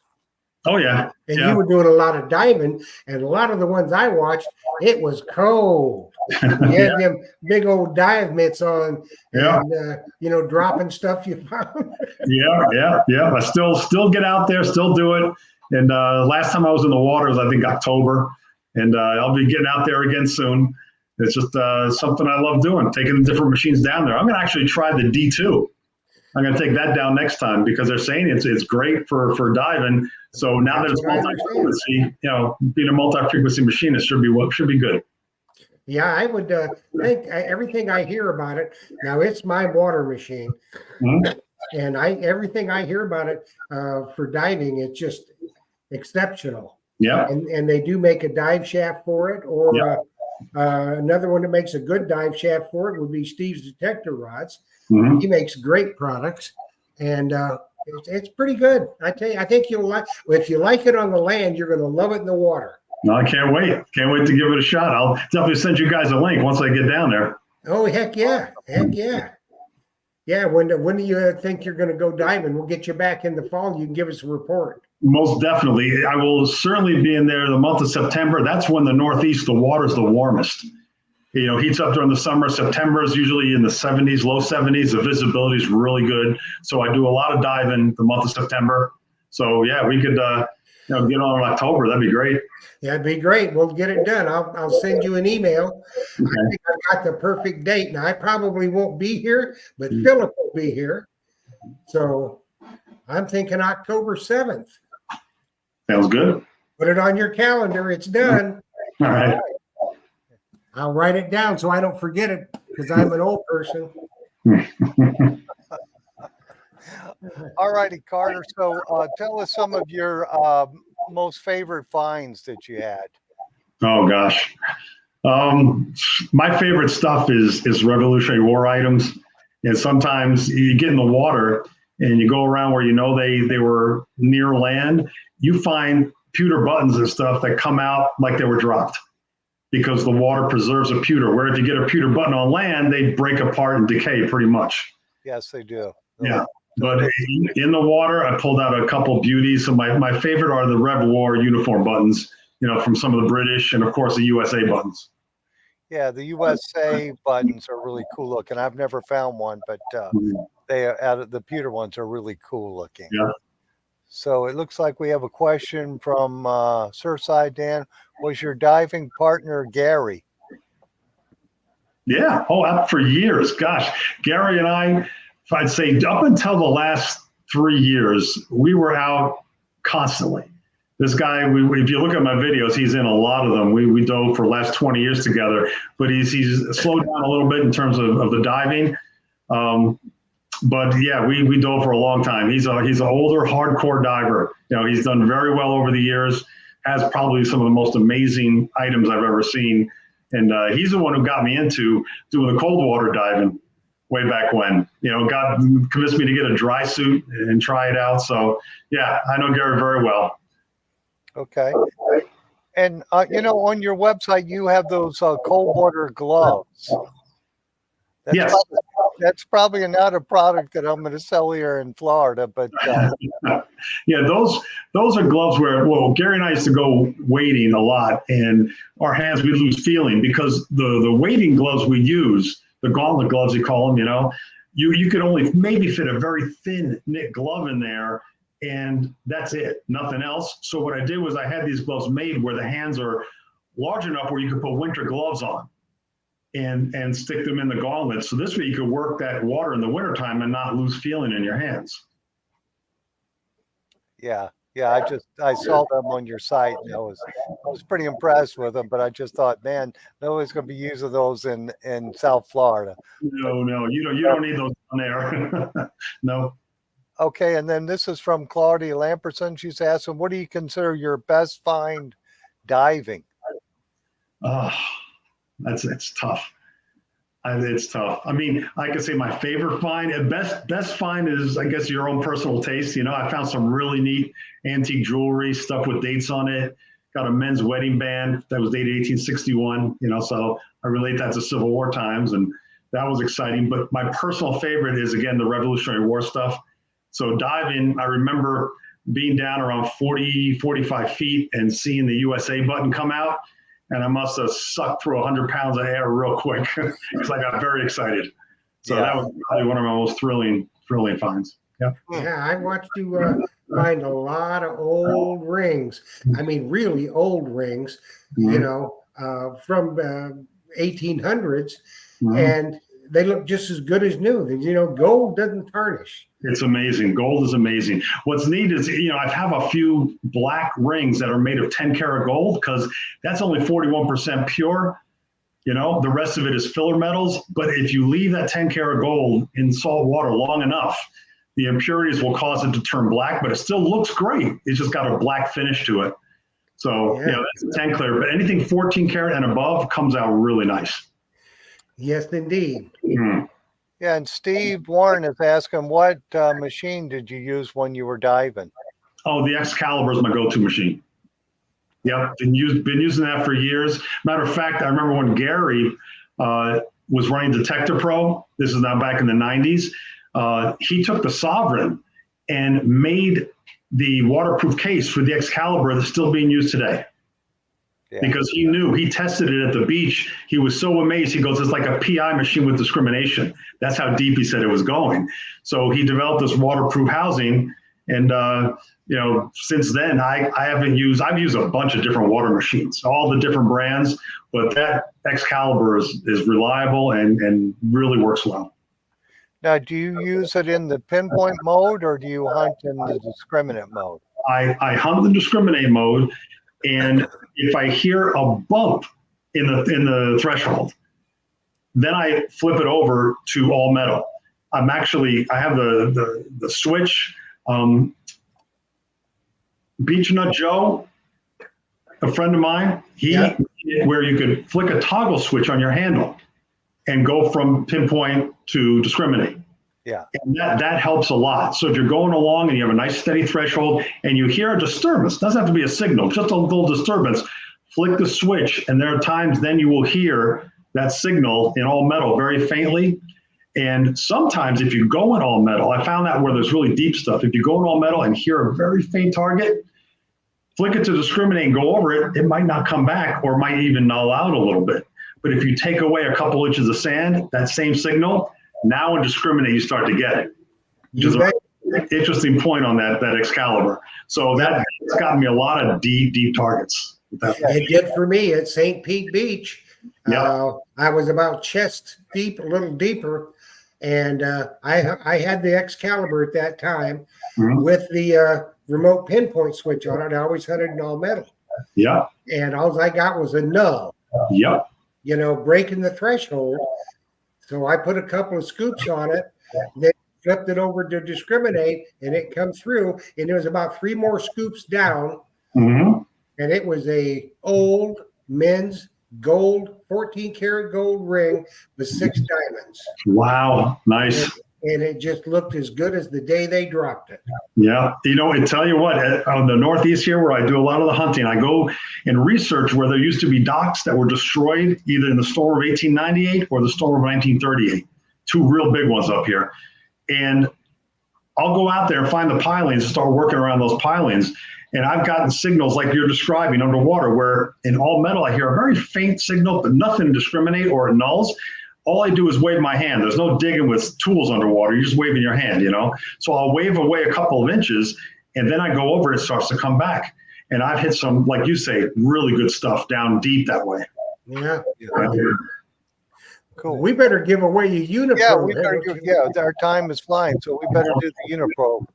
Oh, yeah. And you were doing a lot of diving, and a lot of the ones I watched, it was cold. You had them big old dive mitts on, and dropping stuff you found. Yeah. I still get out there, still do it. And last time I was in the water was, I think, October, and I'll be getting out there again soon. It's just something I love doing, taking the different machines down there. I'm going to actually try the D2. I'm going to take that down next time because they're saying it's great for diving. So now that it's multi-frequency, being a multi-frequency machine, it should be good. Yeah, I would think everything I hear about it. Now it's my water machine, and everything I hear about it for diving, it's just exceptional. Yeah, and they do make a dive shaft for it, or another one that makes a good dive shaft for it would be Steve's Detector rods. He makes great products, and it's pretty good. I tell you, I think you'll like. If you like it on the land, you're going to love it in the water. No, I can't wait. Can't wait to give it a shot. I'll definitely send you guys a link once I get down there. Oh, heck yeah. Yeah, when do you think you're going to go diving? We'll get you back in the fall. You can give us a report. Most definitely. I will certainly be in there the month of September. That's when the Northeast, the water's the warmest. Heats up during the summer. September is usually in the 70s, low 70s. The visibility is really good. So I do a lot of diving the month of September. So, yeah, we could get on in October. That'd be great. Yeah, it'd be great. We'll get it done. I'll send you an email. I Okay. think I've got the perfect date. Now I probably won't be here, but Mm. Philip will be here. So I'm thinking October 7th. Sounds good. Put it on your calendar. It's done. All right. I'll write it down so I don't forget it because I'm an old person. All righty, Carter. So tell us some of your most favorite finds that you had. Oh gosh. My favorite stuff is Revolutionary War items. And sometimes you get in the water and you go around where you know they were near land, you find pewter buttons and stuff that come out like they were dropped because the water preserves a pewter. Where if you get a pewter button on land, they break apart and decay pretty much. Yes, they do. Yeah. But in the water, I pulled out a couple beauties. So my favorite are the Rev War uniform buttons, from some of the British and of course the USA buttons. Yeah, the USA buttons are really cool looking. I've never found one, but they are the pewter ones are really cool looking. Yeah. So it looks like we have a question from Surfside Dan. Was your diving partner Gary? Yeah. Oh, for years. Gosh, Gary and I'd say up until the last 3 years, we were out constantly. This guy, if you look at my videos, he's in a lot of them. We dove for the last 20 years together, but he's slowed down a little bit in terms of the diving. But yeah, we dove for a long time. He's an older, hardcore diver. He's done very well over the years, has probably some of the most amazing items I've ever seen. And he's the one who got me into doing the cold water diving way back when. Convinced me to get a dry suit and try it out. So yeah, I know Gary very well. Okay. And, on your website, you have those cold water gloves. Yes. That's probably not a product that I'm going to sell here in Florida, but yeah, those are gloves where, Gary and I used to go wading a lot and our hands would lose feeling because the wading gloves we use, the gauntlet gloves you call them, you could only maybe fit a very thin knit glove in there. And that's it, nothing else. So what I did was I had these gloves made where the hands are large enough where you could put winter gloves on and stick them in the gauntlet. So this way you could work that water in the wintertime and not lose feeling in your hands. Yeah. I saw them on your site and I was pretty impressed with them, but I just thought, man, nobody's going to be using those in South Florida. No, you don't need those on there. No. Okay, and then this is from Claudia Lamperson. She's asking, what do you consider your best find diving? It's tough. It's tough. I mean, I could say my favorite find, best find is, I guess, your own personal taste. I found some really neat antique jewelry, stuff with dates on it. Got a men's wedding band that was dated 1861, so I relate that to Civil War times, and that was exciting. But my personal favorite is, again, the Revolutionary War stuff. So diving, I remember being down around 40, 45 feet and seeing the USA button come out. And I must have sucked through 100 pounds of air real quick because I got very excited. So that was probably one of my most thrilling finds. Yeah. Yeah, I watched you find a lot of old rings. I mean, really old rings, from 1800s. And they look just as good as new. Gold doesn't tarnish. It's amazing. Gold is amazing. What's neat is, I have a few black rings that are made of 10 karat gold because that's only 41% pure. The rest of it is filler metals. But if you leave that 10 karat gold in salt water long enough, the impurities will cause it to turn black, but it still looks great. It's just got a black finish to it. So, that's a 10 karat. But anything 14 karat and above comes out really nice. Yes, indeed. Mm. Yeah, and Steve Warren is asking, what machine did you use when you were diving? Oh, the Excalibur is my go-to machine. Yep, been using that for years. Matter of fact, I remember when Gary was running Detector Pro. This is now back in the 90s. He took the Sovereign and made the waterproof case for the Excalibur that's still being used today. Yeah. Because he tested it at the beach. He was so amazed. He goes, it's like a PI machine with discrimination. That's how deep he said it was going. So he developed this waterproof housing And since then I've used a bunch of different water machines, all the different brands, but that Excalibur is reliable and really works well. Now, do you use it in the pinpoint mode or do you hunt in the discriminate mode? I hunt the discriminate mode, and if I hear a bump in the threshold, then I flip it over to all metal. I have the switch. Beach Nut Joe, a friend of mine, where you could flick a toggle switch on your handle and go from pinpoint to discriminate. Yeah. And that helps a lot. So if you're going along and you have a nice steady threshold and you hear a disturbance, doesn't have to be a signal, just a little disturbance, flick the switch, and there are times then you will hear that signal in all metal very faintly. And sometimes if you go in all metal, I found that where there's really deep stuff, if you go in all metal and hear a very faint target, flick it to discriminate and go over it, it might not come back or might even null out a little bit. But if you take away a couple inches of sand, that same signal, now in discriminate, you start to get it. Which is an interesting point on that Excalibur. So that's gotten me a lot of deep targets. It did for me at St. Pete Beach. Yeah. I was about chest deep, a little deeper, and I had the Excalibur at that time with the remote pinpoint switch on it. I always hunted in all metal. Yeah. And all I got was a null. Yep. Breaking the threshold. So I put a couple of scoops on it, then flipped it over to discriminate, and it come through. And there was about 3 more scoops down, and it was a old men's gold, 14 karat gold ring with 6 diamonds. Wow, nice. And it just looked as good as the day they dropped it. Yeah, and tell you what, on the Northeast here where I do a lot of the hunting, I go and research where there used to be docks that were destroyed either in the storm of 1898 or the storm of 1938. 2 real big ones up here. And I'll go out there and find the pilings and start working around those pilings. And I've gotten signals like you're describing underwater where in all metal I hear a very faint signal, but nothing to discriminate or it nulls. All I do is wave my hand. There's no digging with tools underwater. You're just waving your hand, So I'll wave away a couple of inches, and then I go over, it starts to come back. And I've hit some, like you say, really good stuff down deep that way. Yeah. Cool. We better give away a Uniprobe. Yeah, our time is flying, so we better do the Uniprobe.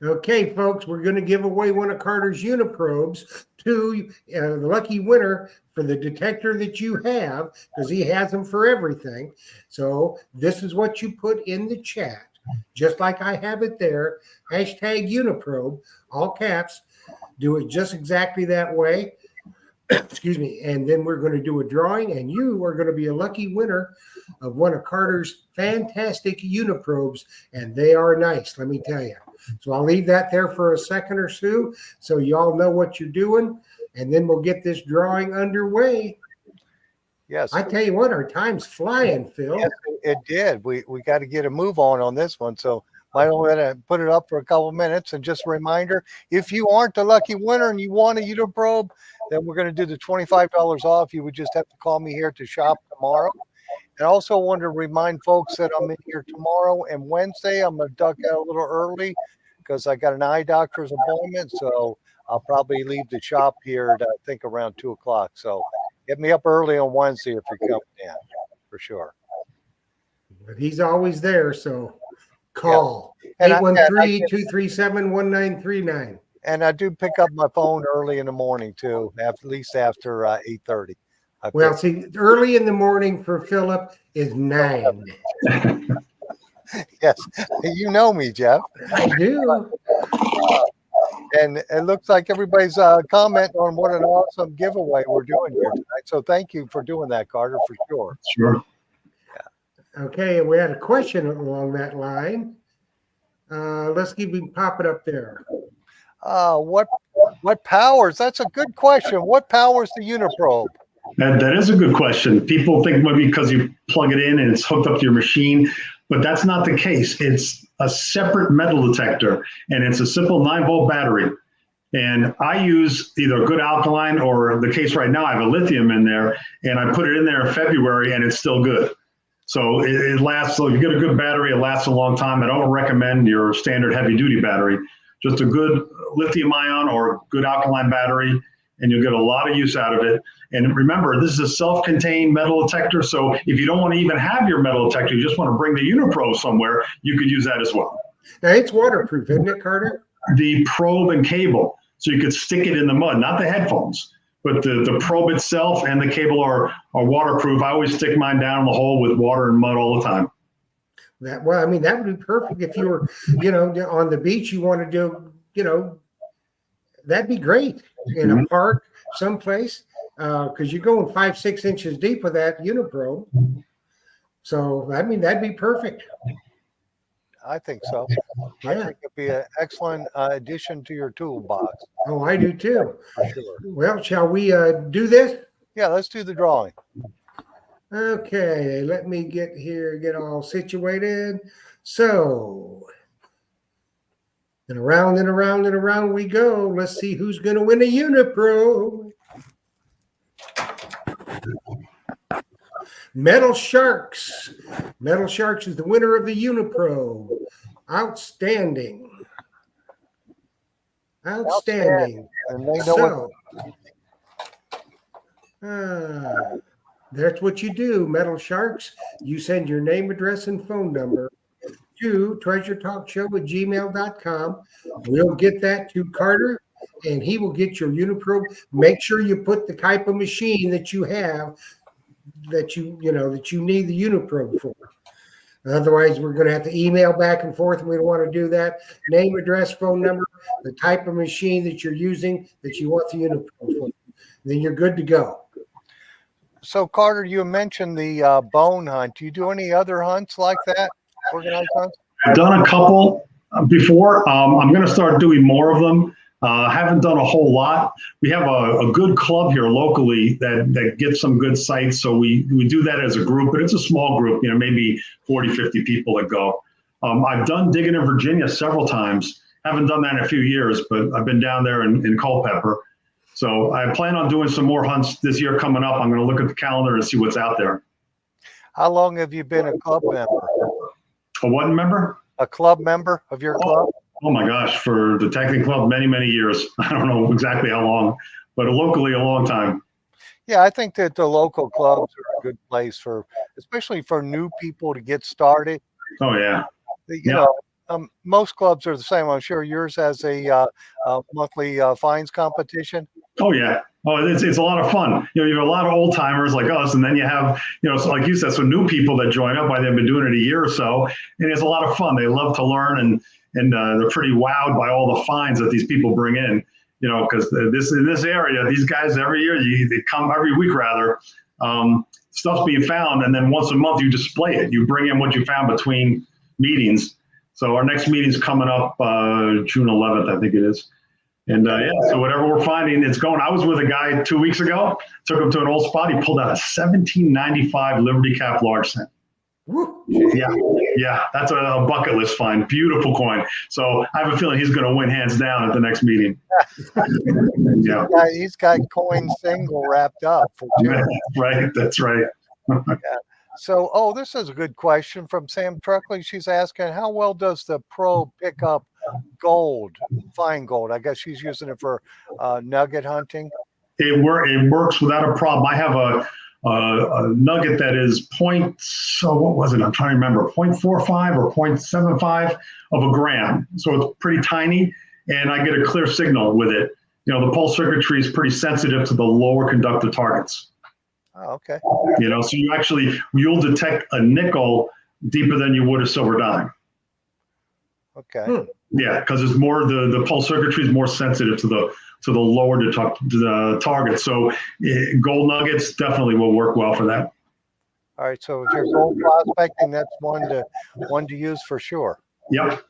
Okay, folks, we're going to give away one of Carter's Uniprobes to the lucky winner for the detector that you have, because he has them for everything. So this is what you put in the chat, just like I have it there. Hashtag Uniprobe, all caps. Do it just exactly that way. Excuse me. And then we're going to do a drawing, and you are going to be a lucky winner of one of Carter's fantastic Uniprobes, and they are nice, let me tell you. So I'll leave that there for a second or two so y'all know what you're doing, and then we'll get this drawing underway. Yes. I tell you what, our time's flying, Phil. Yes, it did. We got to get a move on this one. So might want to put it up for a couple minutes. And just a reminder, if you aren't the lucky winner and you want a Uniprobe, then we're going to do the $25 off. You would just have to call me here to shop tomorrow. And also want to remind folks that I'm in here tomorrow and Wednesday. I'm going to duck out a little early because I got an eye doctor's appointment. So I'll probably leave the shop here at, I think, around 2 o'clock. So get me up early on Wednesday if you're coming in, for sure. But he's always there, so call. Yeah. 813-237-1939. And I do pick up my phone early in the morning, too, at least after 8:30. Well, see, early in the morning for Philip is 9. Yes, you know me, Jeff. I do. And it looks like everybody's commenting on what an awesome giveaway we're doing here tonight. So thank you for doing that, Carter, for sure. Sure. Yeah. Okay, and we had a question along that line. Let's pop it up there. What powers? That's a good question. What powers the Uniprobe? That is a good question. People think maybe because you plug it in and it's hooked up to your machine, but that's not the case. It's a separate metal detector, and it's a simple 9-volt battery. And I use either a good alkaline or the case right now, I have a lithium in there, and I put it in there in February, and it's still good. So it lasts. So if you get a good battery, it lasts a long time. I don't recommend your standard heavy-duty battery. just a good lithium ion or good alkaline battery, and you'll get a lot of use out of it. And remember, this is a self-contained metal detector, so if you don't want to even have your metal detector, you just want to bring the Uniprobe somewhere, you could use that as well. Now, it's waterproof, isn't it, Carter? The probe and cable, so you could stick it in the mud, not the headphones, but the probe itself and the cable are waterproof. I always stick mine down in the hole with water and mud all the time. Well, I mean, that would be perfect if you were, on the beach, you want to do, that'd be great in a park someplace, because you're going 5-6 inches deep with that Uniprobe. So, I mean, that'd be perfect. I think so. I Yeah. think it'd be an excellent addition to your toolbox. Oh, I do too. For sure. Well, shall we do this? Yeah, let's do the drawing. Okay, let me get all situated. So, and around and around and around we go. Let's see who's going to win a Uniprobe. Metal Sharks. Metal Sharks is the winner of the Uniprobe. Outstanding. Outstanding. And they know that's what you do, Metal Sharks. You send your name, address, and phone number to treasuretalkshow@gmail.com. We'll get that to Carter, and he will get your Uniprobe. Make sure you put the type of machine that you have that you need the Uniprobe for. Otherwise, we're going to have to email back and forth, and we don't want to do that. Name, address, phone number, the type of machine that you're using that you want the Uniprobe for. Then you're good to go. So, Carter, you mentioned the bone hunt. Do you do any other hunts like that? Organized hunts? I've done a couple before. I'm going to start doing more of them. Haven't done a whole lot. We have a good club here locally that gets some good sites. So we do that as a group, but it's a small group, maybe 40, 50 people that go. I've done digging in Virginia several times. Haven't done that in a few years, but I've been down there in Culpeper. So I plan on doing some more hunts this year coming up. I'm going to look at the calendar and see what's out there. How long have you been a club member? A what member? A club member of your club? Oh my gosh, for the Detecting Club, many, many years. I don't know exactly how long, but locally a long time. Yeah, I think that the local clubs are a good place especially for new people to get started. Oh yeah. Most clubs are the same. I'm sure yours has a monthly fines competition. Oh yeah. Oh, it's a lot of fun. You have a lot of old timers like us, and then you have, so like you said, so new people that join up. They've been doing it a year or so, and it's a lot of fun. They love to learn, and they're pretty wowed by all the finds that these people bring in. Because in this area, these guys every year, they come every week rather. Stuff's being found, and then once a month you display it. You bring in what you found between meetings. So our next meeting's coming up June 11th, I think it is. And so whatever we're finding, it's going. I was with a guy 2 weeks ago, took him to an old spot. He pulled out a 1795 Liberty Cap large cent. Yeah, that's a bucket list find. Beautiful coin. So I have a feeling he's going to win hands down at the next meeting. Yeah, he's got coin single wrapped up for sure. Right, that's right. Yeah. So, this is a good question from Sam Truckley. She's asking, how well does the probe pick up gold, fine gold? I guess she's using it for nugget hunting. It works without a problem. I have a nugget that is what was it? I'm trying to remember, 0.45 or 0.75 of a gram. So it's pretty tiny, and I get a clear signal with it. The pulse circuitry is pretty sensitive to the lower conductive targets. Oh, okay. So you'll detect a nickel deeper than you would a silver dime. Okay. Yeah, because it's more the pulse circuitry is more sensitive to the lower the target. So gold nuggets definitely will work well for that. All right. So if you're gold prospecting, that's one to use for sure. Yep.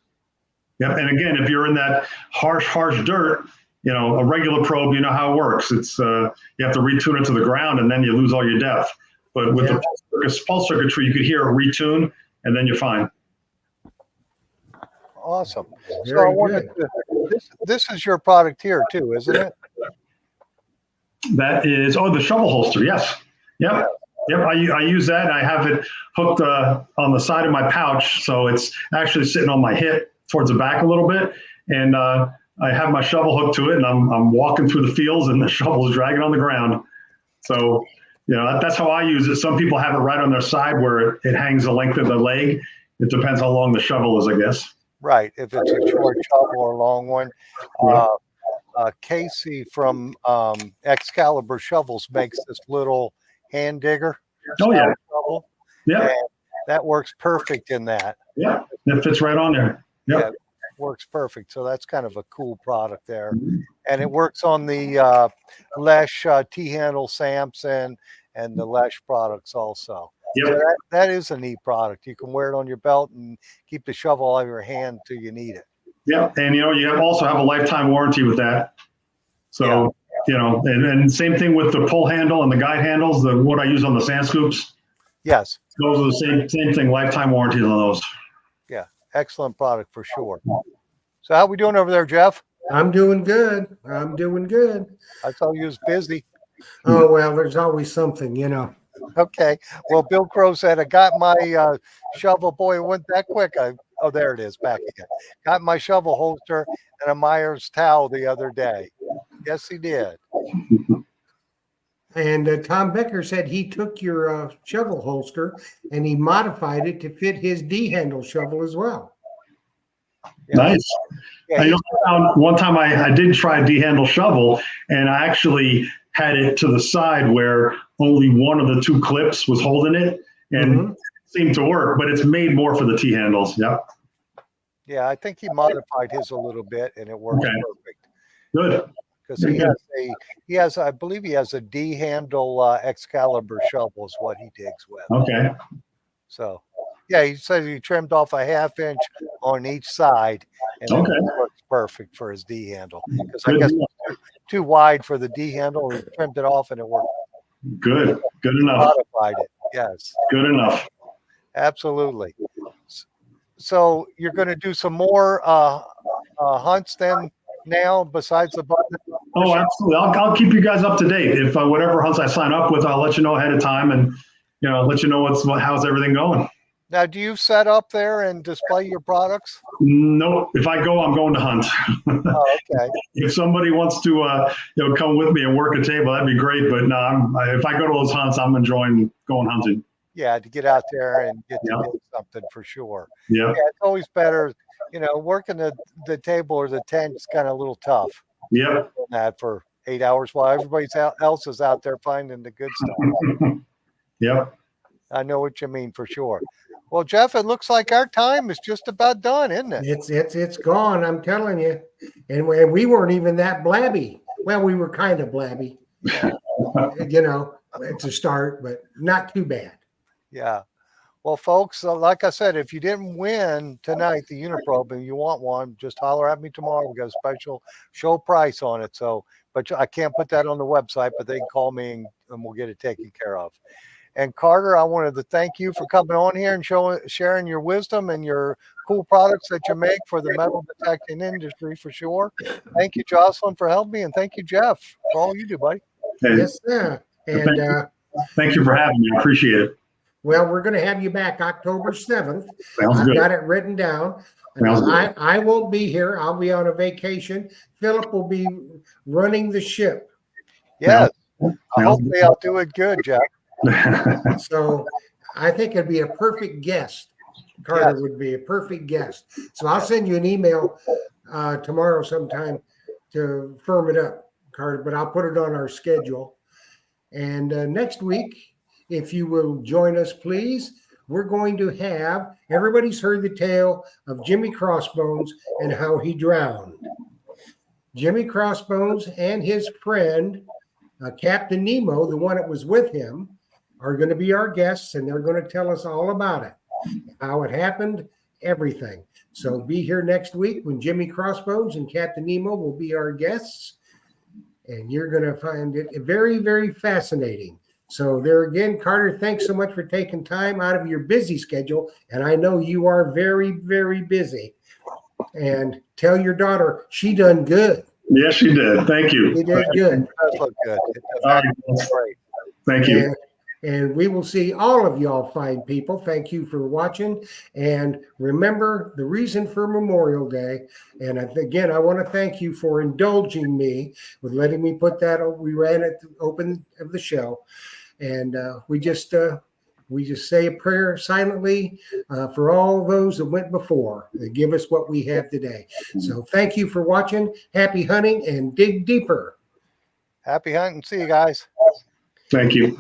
And again, if you're in that harsh dirt, a regular probe, how it works. It's you have to retune it to the ground, and then you lose all your depth. But with the pulse circuitry, you could hear it retune, and then you're fine. Awesome. So I wanted this is your product here too, isn't it? That is the shovel holster. Yes. Yep. I use that. And I have it hooked on the side of my pouch, so it's actually sitting on my hip towards the back a little bit. and I have my shovel hooked to it, and I'm walking through the fields, and the shovel is dragging on the ground. So, that's how I use it. Some people have it right on their side where it hangs the length of the leg. It depends how long the shovel is, I guess. Right. If it's a short shovel or a long one. Casey from Excalibur Shovels makes this little hand digger. Oh, yeah. Shovel, Yeah. and that works perfect in that. Yeah. It fits right on there. Yep. Yeah, works perfect. So that's kind of a cool product there. And it works on the Lesh T-handle Samson and the Lesh products also. Yep. So that is a neat product. You can wear it on your belt and keep the shovel out of your hand till you need it. Yep. And, you also have a lifetime warranty with that. So, and same thing with the pull handle and the guide handles, what I use on the sand scoops. Yes. Those are the same thing, lifetime warranties on those. Yeah. Excellent product for sure. So how we doing over there, Jeff? I'm doing good. I saw you was busy. Oh, well, there's always something, Okay. Well, Bill Crow said, I got my shovel. Boy, it went that quick. Oh, there it is, back again. Got my shovel holster and a Myers towel the other day. Yes, he did. And Tom Becker said he took your shovel holster and he modified it to fit his D-handle shovel as well. Yeah. Nice. Yeah, One time I did try a D-handle shovel, and I actually had it to the side where only one of the two clips was holding it, and it seemed to work, but it's made more for the T-handles. Yep. Yeah, I think he modified his a little bit, and it works perfect. Good. Because I believe he has a D-handle Excalibur shovel is what he digs with. Okay. So, yeah, he says he trimmed off a 1/2 inch on each side, and it works perfect for his D-handle. Because I guess it's too wide for the D-handle, he trimmed it off, and it worked. Good enough. Modified it, yes. Good enough. Absolutely. So you're going to do some more hunts then now besides the button? Oh, absolutely. I'll keep you guys up to date. If whatever hunts I sign up with, I'll let you know ahead of time, and let you know how's everything going. Now, do you set up there and display your products? No. If I go, I'm going to hunt. Oh, okay. If somebody wants to come with me and work a table, that'd be great. But no, if I go to those hunts, I'm enjoying going hunting. Yeah, to get out there and get to do something for sure. Yeah. It's always better, working the table or the tent is kind of a little tough. Yep. That for 8 hours while everybody else is out there finding the good stuff. Yep. I know what you mean for sure. Well, Jeff, it looks like our time is just about done, isn't it? It's gone, I'm telling you. And we weren't even that blabby. Well, we were kind of blabby, it's a start, but not too bad. Yeah. Well, folks, like I said, if you didn't win tonight, the Uniprobe, and you want one, just holler at me tomorrow. We got a special show price on it. So, but I can't put that on the website, but they can call me and we'll get it taken care of. And Carter, I wanted to thank you for coming on here and sharing your wisdom and your cool products that you make for the metal detecting industry for sure. Thank you, Jocelyn, for helping me, and thank you, Jeff, for all you do, buddy. Hey, Yes, sir. And thank you for having me. I appreciate it. well, we're going to have you back October 7th. Sounds I've good. got it written down. Sounds good. I won't be here. I'll be on a vacation. Philip will be running the ship. Yes. Sounds Hopefully good. I'll do it good, Jeff. So I think it'd be a perfect guest. Carter would be a perfect guest. So I'll send you an email tomorrow sometime to firm it up, Carter, but I'll put it on our schedule. And next week, if you will join us, please, we're going to have, everybody's heard the tale of Jimmy Crossbones and how he drowned. Jimmy Crossbones and his friend, Captain Nemo, the one that was with him, are going to be our guests, and they're going to tell us all about it, how it happened, everything. So be here next week when Jimmy Crossbones and Captain Nemo will be our guests, and you're going to find it very, very fascinating. So there again, Carter, thanks so much for taking time out of your busy schedule, and I know you are very, very busy. And tell your daughter she done good. Yes, she did. Thank you. She did good. It does look good. It does All right. look great. Thank you. And we will see all of y'all fine people. Thank you for watching. And remember the reason for Memorial Day. And again, I want to thank you for indulging me with letting me put that. We ran at the open of the show. And we just say a prayer silently for all those that went before that give us what we have today. So thank you for watching. Happy hunting and dig deeper. Happy hunting. See you guys. Thank you.